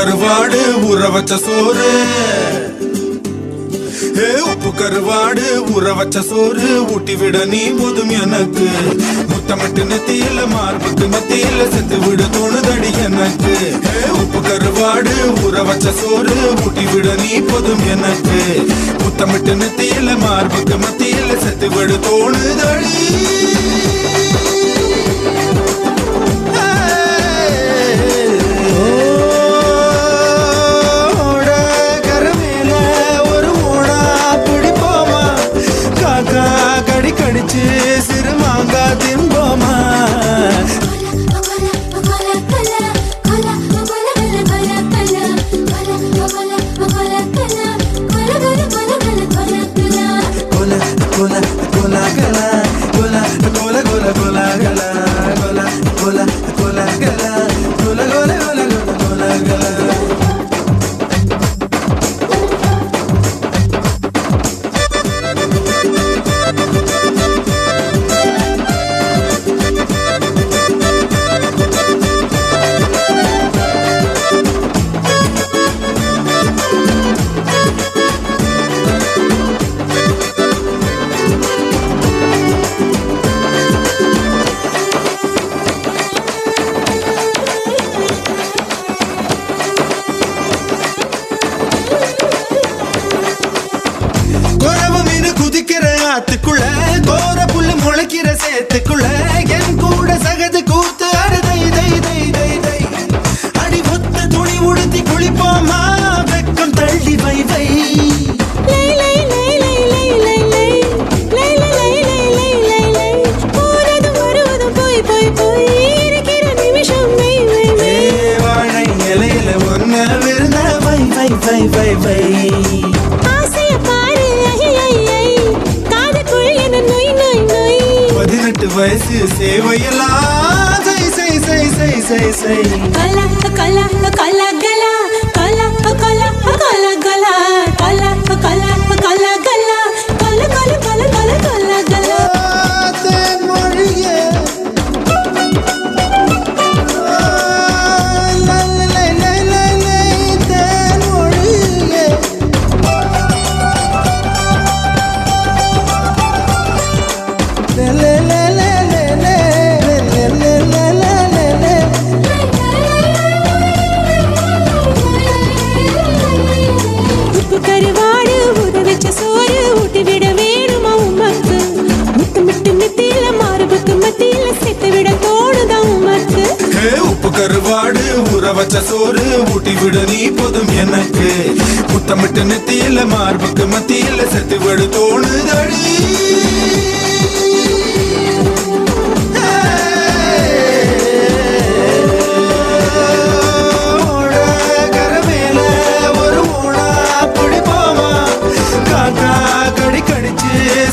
கருவாடு ஊற வச்ச சோறு, உப்பு கருவாடு ஊற வச்ச சோறு ஊட்டி விட நீ போதும் எனக்கு. முத்தமிட்டு நெத்தியில மார்புக்கு மத்தியில செத்து விட தோணுதடி எனக்கு. உப்பு கருவாடு ஊற வச்ச சோறு ஊட்டி விட நீ போதும் எனக்கு. முத்தமிட்டு நெத்தியில மார்புக்கு மத்தியில செத்து விட தோணுதடி. கடிச்சு சிறு மாங்கா திம்போமா. ஆத்துக்குள்ள கோர புல்லு முளைக்கிற சேத்துக்குள்ள என் கூட சகது கூத்து அறுதை தை தை தை தை. அடி ஒத்த துணி உடுத்தி குளிப்போமா வெக்கம் தள்ளி வை வை. வாழை இலையில ஒன்ன விருந்த வை வை வை வை வை. வயசு சேவையெல்லாம் சை சை சை சை சை சை. கலா கலா கலா கலா கலா கலா கலா கலா கலா கலா கலா கலா கலா கலா கலா கலா கலா கலா. தேன்மொழியே கருவாடு ஊற வச்ச சோறு ஊட்டி விட வேணுமா உமக்கு. முத்தமிட்டு நெத்தியில மார்புக்கு மத்தியில செத்து விட தோணுதா உமக்கு. உப்பு கருவாடு ஊற வச்ச சோறு ஊட்டி விட நீ போதும் எனக்கு. முத்தமிட்டு நெத்தியில மார்புக்கு மத்தியில செத்து விட தோணுதடி.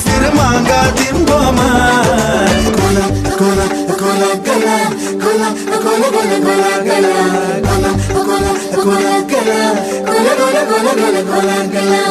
சிறு மாங்கா திம்போமா. கோல கோல கோல கலா கோல கோல கோல கோல கலா கோல கோல கோல கலா கோல கோல கோல கோல கோல கலா.